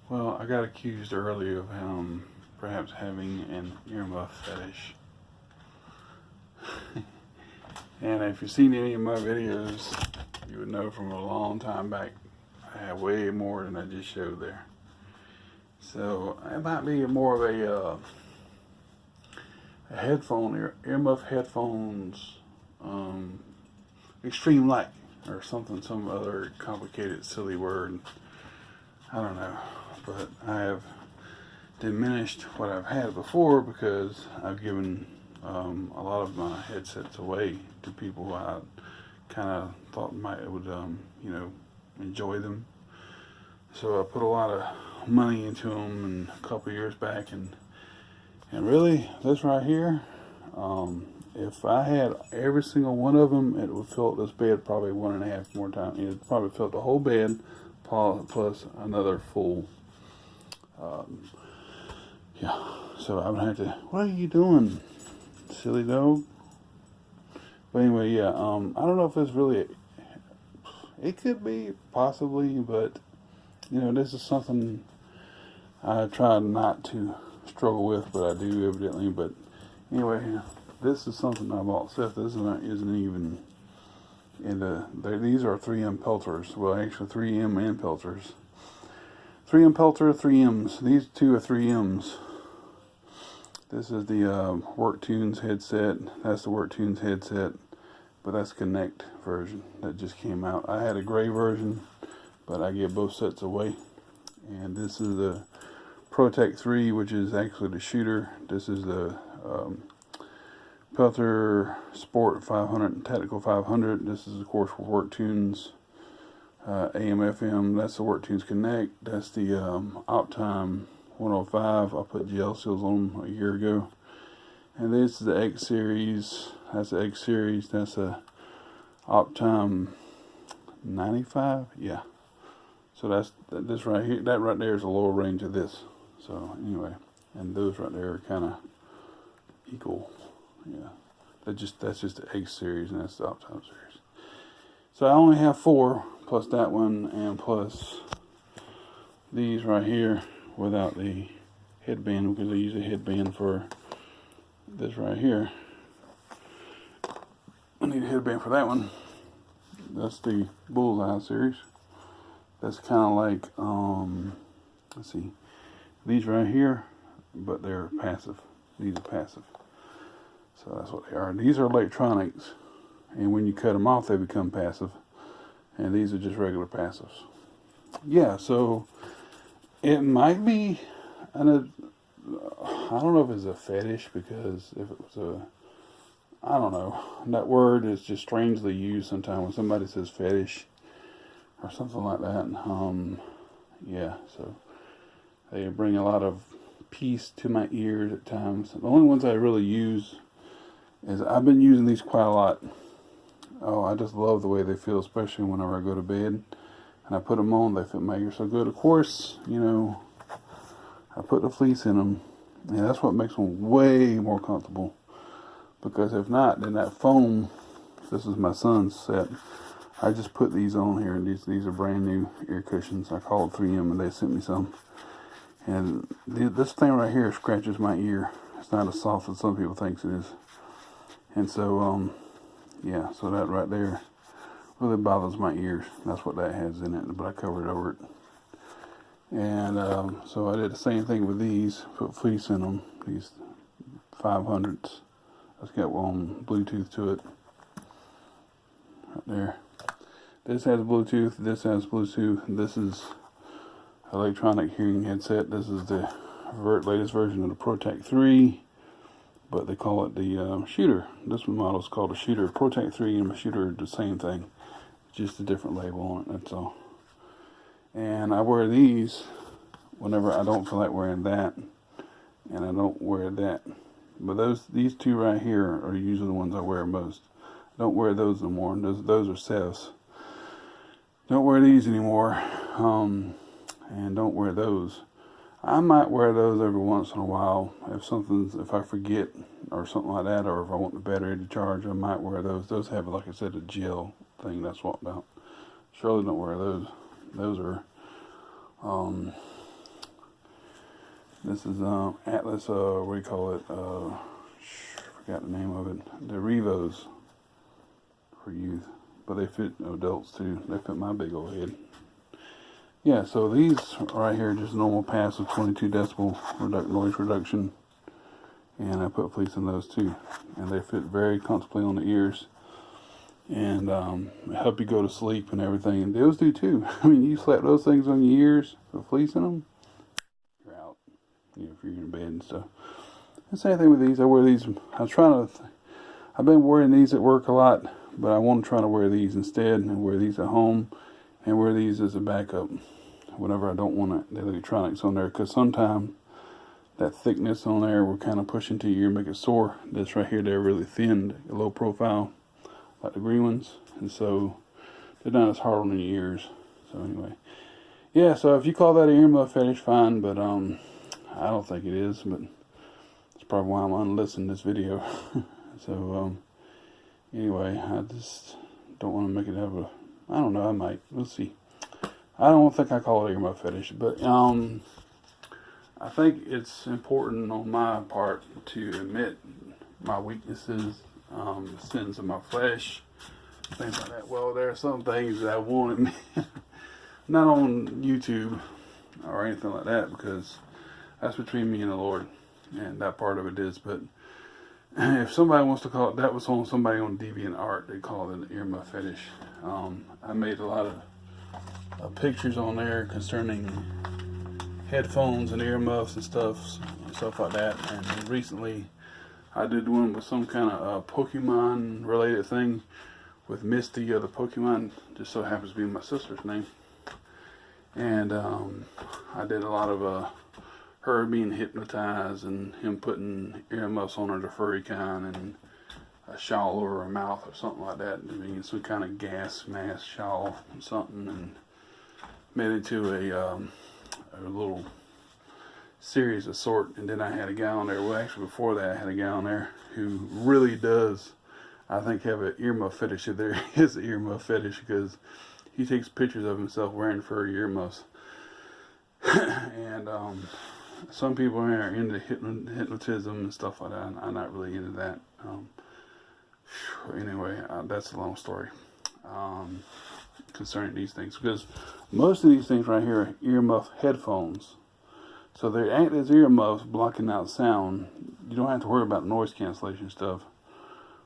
Well, I got accused earlier of perhaps having an earmuff fetish. And if you've seen any of my videos, you would know from a long time back, I have way more than I just showed there. So it might be more of a earmuff headphones, extreme light or something, some other complicated, silly word. I don't know, but I have diminished what I've had before because I've given a lot of my headsets away to people who I kind of thought would enjoy them. So I put a lot of money into them and a couple of years back, and really this right here, if I had every single one of them, it would fill this bed probably 1.5 more times. It would probably fill the whole bed plus another full. Yeah, so I would have to. What are you doing, silly dog? But anyway, yeah. I don't know if it's really. It could be possibly, but this is something I try not to struggle with, but I do evidently. But anyway, this is something I bought. Seth, this isn't even. These are 3M pelters. Well, actually 3M and pelters. 3M pelter, 3Ms. These two are 3Ms. This is the WorkTunes headset. That's the WorkTunes headset, but that's Connect version that just came out. I had a gray version, but I gave both sets away. And this is the ProTech 3, which is actually the shooter. This is the Pelter Sport 500 and Tactical 500. This is, of course, WorkTunes AM/FM. That's the WorkTunes Connect. That's the Optime 105. I put gel seals on them a year ago. And this is the X series. That's the X series. That's a Optime 95. Yeah. So that's this right here. That right there is a lower range of this. So anyway, and those right there are kind of equal. Yeah. That's just the X series, and that's the Optime series. So I only have 4 plus that one and plus these right here without the headband, because I use a headband for this right here. I need a headband for that one. That's the Bullseye series. That's kind of like, let's see, these right here, but they're passive. These are passive. So that's what they are. These are electronics, and when you cut them off, they become passive. And these are just regular passives. Yeah, so it might be, I don't know if it's a fetish, because if it was I don't know. That word is just strangely used sometimes when somebody says fetish or something like that. Yeah, so they bring a lot of peace to my ears at times. The only ones I really use is, I've been using these quite a lot. Oh, I just love the way they feel, especially whenever I go to bed and I put them on. They fit my ear so good. Of course, I put the fleece in them, and that's what makes them way more comfortable. Because if not, then that foam, this is my son's set, I just put these on here, and these are brand new ear cushions. I called 3M and they sent me some. And this thing right here scratches my ear. It's not as soft as some people think it is. And so, yeah, so that right there really bothers my ears. That's what that has in it, but I covered over it. And so I did the same thing with these, put fleece in them, these 500s. Let's get one Bluetooth to it. Right there. This has Bluetooth, this has Bluetooth, this is electronic hearing headset. This is the latest version of the ProTech 3, but they call it the shooter. This model is called a shooter. ProTech 3 and a shooter are the same thing, just a different label on it, that's all. And I wear these whenever I don't feel like wearing that, and I don't wear that. But these two right here are usually the ones I wear most. I don't wear those anymore. Those are Seth's. Don't wear these anymore. And don't wear those. I might wear those every once in a while if I forget or something like that, or if I want the battery to charge, I might wear those. Those have, like I said, a gel thing that's what about. Surely don't wear those. Those are This is Atlas, what do you call it? Forgot the name of it. The Revos for youth, but they fit adults too. They fit my big old head. Yeah, so these right here are just normal passive 22 decibel noise reduction, and I put fleece in those too, and they fit very comfortably on the ears, and help you go to sleep and everything. And those do too. I mean, you slap those things on your ears with fleece in them, you're out. You know, if you're in bed and stuff. The same thing with these. I wear these. I've been wearing these at work a lot, but I want to try to wear these instead, and wear these at home, and wear these as a backup whenever I don't want the electronics on there, because sometimes that thickness on there will kind of push into your ear, make it sore. This right here, they're really thin, low profile, like the green ones, and so they're not as hard on your ears. So anyway, yeah. So if you call that an earmuff fetish, fine, but I don't think it is. But it's probably why I'm unlistening this video. So anyway, I just don't want to make it have a. I don't know. I might. We'll see. I don't think I call it earmuff fetish, but I think it's important on my part to admit my weaknesses, sins of my flesh, things like that. Well, there are some things that I wanted, not on YouTube or anything like that, because that's between me and the Lord, and that part of it is. But if somebody wants to call it, that was on somebody on DeviantArt, they call it an earmuff fetish. I made a lot of pictures on there concerning headphones and earmuffs and stuff like that. And recently I did one with some kind of Pokemon related thing with Misty of the Pokemon, just so happens to be my sister's name. And I did a lot of her being hypnotized and him putting earmuffs on her, the furry kind, and a shawl over her mouth or something like that. I mean, some kind of gas mask shawl or something, and made it into a little series of sort. And then I had a guy on there, well actually before that I had a guy on there who really does, I think, have an earmuff fetish. If there is an earmuff fetish, because he takes pictures of himself wearing furry earmuffs. And some people are into hypnotism and stuff like that. I'm not really into that. Anyway, that's a long story concerning these things, because most of these things right here are earmuff headphones, so they act as earmuffs, blocking out sound. You don't have to worry about noise cancellation stuff,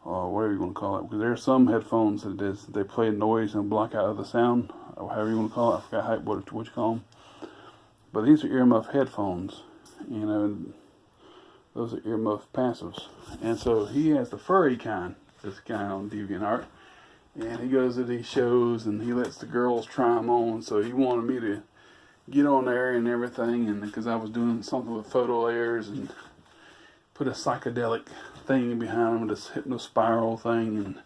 or whatever you want to call it, because there are some headphones that they play noise and block out other sound, or however you want to call it. I forgot what you call them, but these are earmuff headphones. You know, those are earmuff passives. And so he has the furry kind, this guy on DeviantArt, and he goes to these shows and he lets the girls try them on. So he wanted me to get on there and everything, and because I was doing something with photo layers and put a psychedelic thing behind them, this hypno spiral thing, and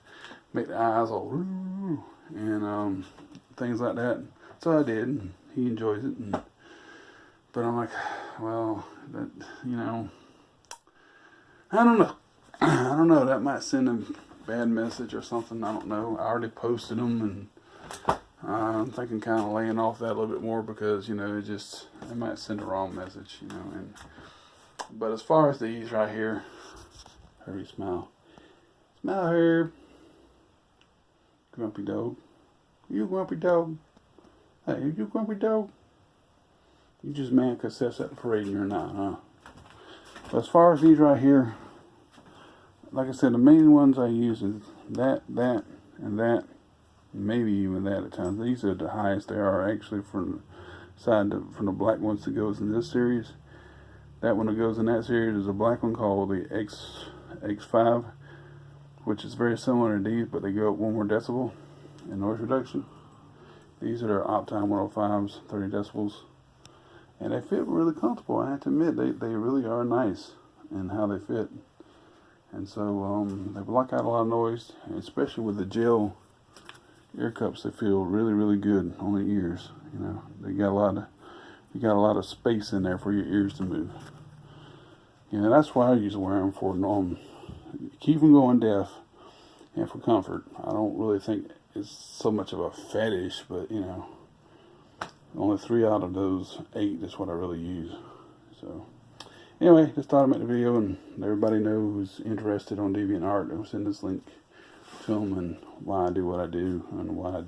make the eyes all and things like that. So I did, and he enjoys it. But I'm like, well, that, you know, I don't know. I don't know. That might send a bad message or something. I don't know. I already posted them, and I'm thinking kind of laying off that a little bit more, because, you know, it might send a wrong message, you know. But as far as these right here, Herbie, smile. Smile, Herb. Grumpy dog. You grumpy dog. Hey, you grumpy dog. You just mad because Seth's at the parade and you're not, huh? But as far as these right here, like I said, the main ones I use is that, and that, maybe even that at times. These are the highest they are, actually, from the black ones that goes in this series. That one that goes in that series is a black one called the X5, which is very similar to these, but they go up 1 more decibel in noise reduction. These are their Optime 105s, 30 decibels. And they fit really comfortable. I have to admit, they really are nice in how they fit. And so they block out a lot of noise, especially with the gel ear cups. They feel really, really good on the ears. You know, you got a lot of space in there for your ears to move. You know, that's why I usually wear them, for keep from going deaf and for comfort. I don't really think it's so much of a fetish, but you know, only 3 out of those 8 is what I really use. So Anyway, just thought I'd make the video and let everybody know who's interested on DeviantArt. I'll send this link to them and why I do what I do and why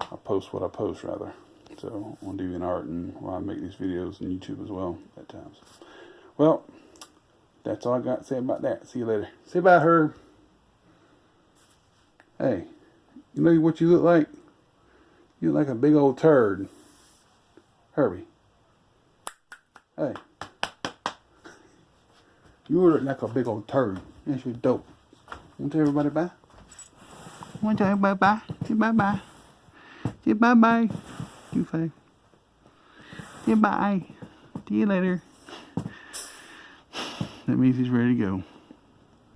I post what I post, rather. So, on DeviantArt and why I make these videos on YouTube as well at times. Well, that's all I got to say about that. See you later. Say bye, Herb. Hey, you know what you look like? You look like a big old turd. Herbie. Hey. You look like a big old turd. Yes, you're dope. Want to tell everybody bye? Want to tell everybody bye? Say bye-bye. Say bye-bye. You say. Say bye. See you later. That means he's ready to go.